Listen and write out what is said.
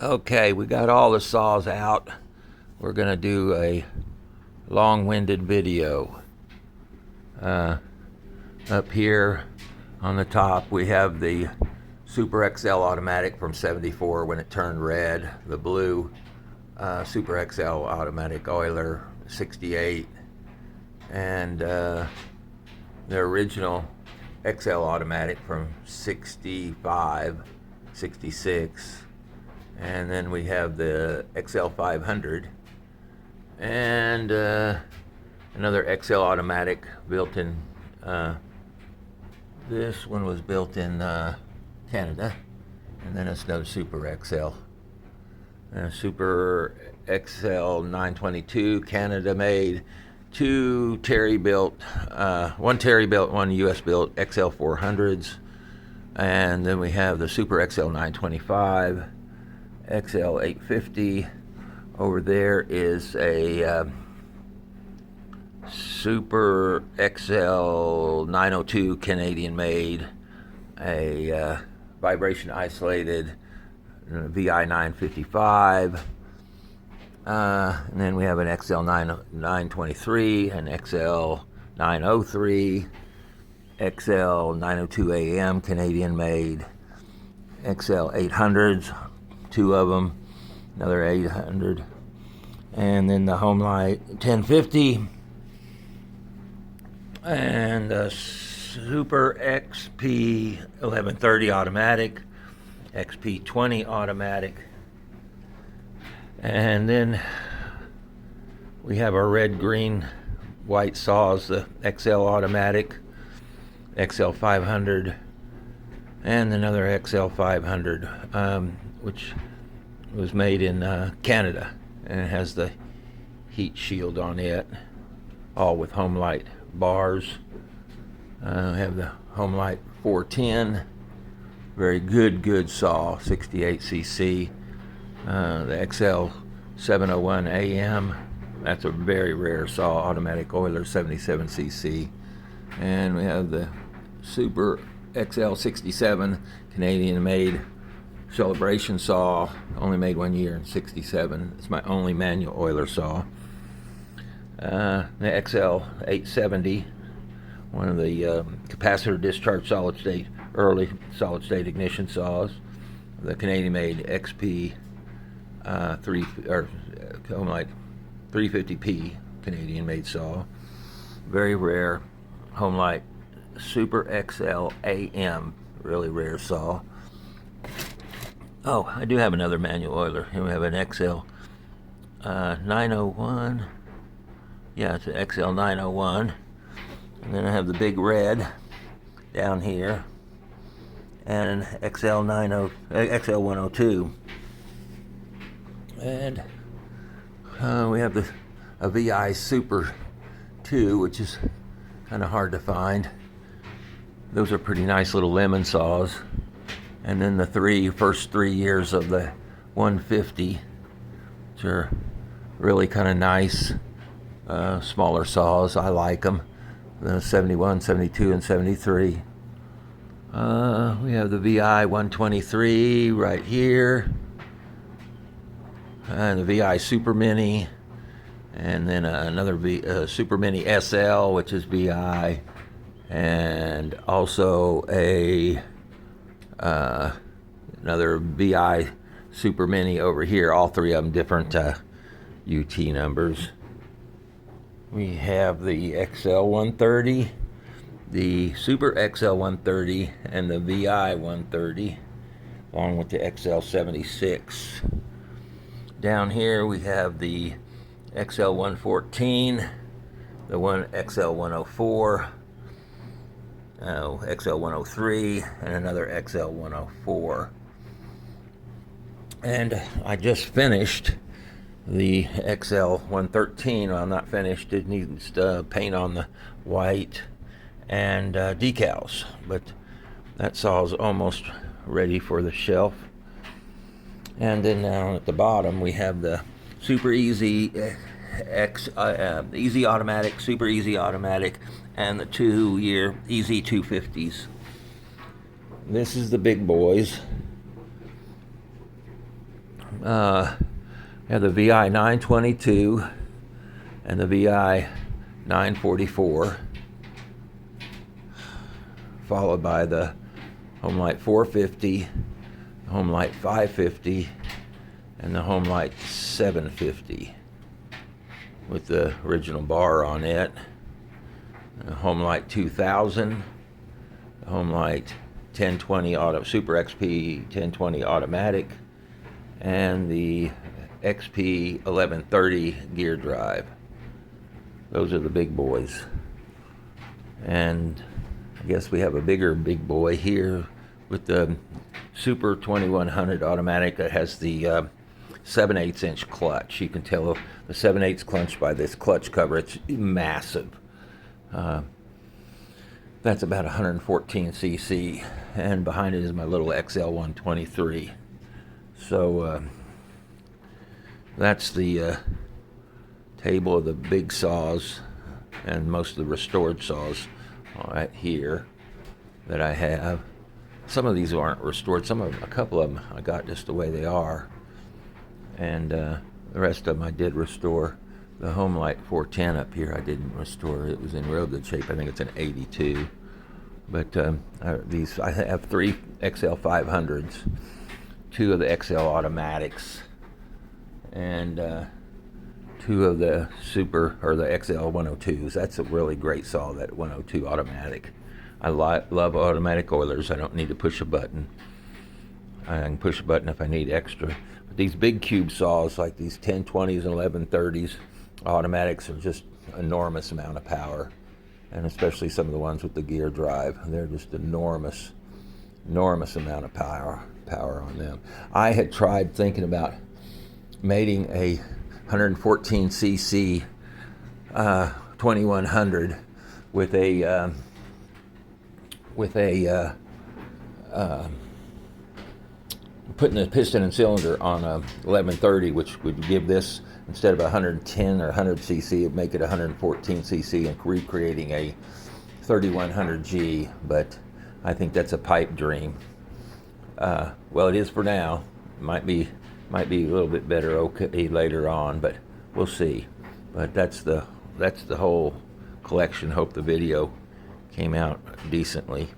Okay, we got all the saws out. We're gonna do a long-winded video. Up here on the top we have the Super XL automatic from '74 when it turned red. The blue Super XL automatic oiler '68, and the original XL automatic from '65, '66. And then we have the XL 500 and another XL automatic built in. This one was built in Canada, and then it's no Super XL. Super XL 922, Canada made. Two Terry built, one Terry built, one US built XL 400s. And then we have the Super XL 925. XL 850. Over there is a Super XL 902 Canadian made, a vibration isolated VI 955. And then we have an XL 923, an XL 903, XL 902 AM Canadian made, XL 800s, two of them, another 800, and then the Homelite 1050, and the Super XP 1130 automatic, XP 20 automatic, and then we have our red, green, white saws, the XL automatic, XL 500, and another XL 500, which was made in Canada, and it has the heat shield on it, all with Homelite bars. We have the Homelite 410, very good saw, 68cc. The XL 701 AM, that's a very rare saw, automatic oiler, 77cc. And we have the Super XL 67 Canadian made celebration saw, only made 1 year in '67. It's my only manual oiler saw. The XL 870, one of the capacitor discharge solid state, early solid state ignition saws. The Canadian made XP 350P Canadian made saw. Very rare Homelite Super XL AM, really rare saw. Oh, I do have another manual oiler. Here we have an XL 901. Yeah, it's an XL 901. And then I have the big red down here, and an XL 102. And we have a VI Super 2, which is kind of hard to find. Those are pretty nice little lemon saws. And then the first 3 years of the 150, which are really kind of nice, smaller saws. I like them. The 71, 72, and 73. We have the VI 123 right here, and the VI Super Mini, and then another Super Mini SL, which is VI, and also another VI Super Mini over here, all three of them different UT numbers. We have the XL 130, the Super XL 130, and the VI 130, along with the XL 76. Down here we have the XL 114, the XL 104, XL 103, and another XL 104. And I just finished the XL 113. Well, not finished. It needs paint on the white and decals, but that saw is almost ready for the shelf. And then down at the bottom we have the Super Easy Easy Automatic, Super Easy Automatic, and the 2-year Easy 250s. This is the big boys. We have the VI 922 and the VI 944, followed by the Homelite 450, the Homelite 550, and the Homelite 750 with the original bar on it. The Homelite 2000, the Homelite 1020 Super XP 1020 automatic, and the XP 1130 gear drive. Those are the big boys. And I guess we have a big boy here with the Super 2100 automatic that has the 7/8 inch clutch. You can tell the 7/8 clutch by this clutch cover. It's massive. That's about 114 cc, and behind it is my little XL 123. So that's the table of the big saws and most of the restored saws right here that I have. Some of these aren't restored. A couple of them I got just the way they are, and the rest of them I did restore. The Homelite 410 up here I didn't restore. It was in real good shape. I think it's an 82. But I have 3 XL 500s, 2 of the XL automatics, and 2 of the Super or the XL 102s. That's a really great saw, that 102 automatic. I love automatic oilers. I don't need to push a button. I can push a button if I need extra. But these big cube saws, like these 1020s and 1130s automatics, are just enormous amount of power. And especially some of the ones with the gear drive, they're just enormous amount of power on them. I had tried thinking about mating a 114 cc 2100 with a putting the piston and cylinder on a 1130, which would give this, instead of 110 or 100 cc, it'd make it 114 cc and recreating a 3100G, but I think that's a pipe dream. Well, it is for now. Might be a little bit better okay later on, but we'll see. But that's the whole collection. Hope the video came out decently.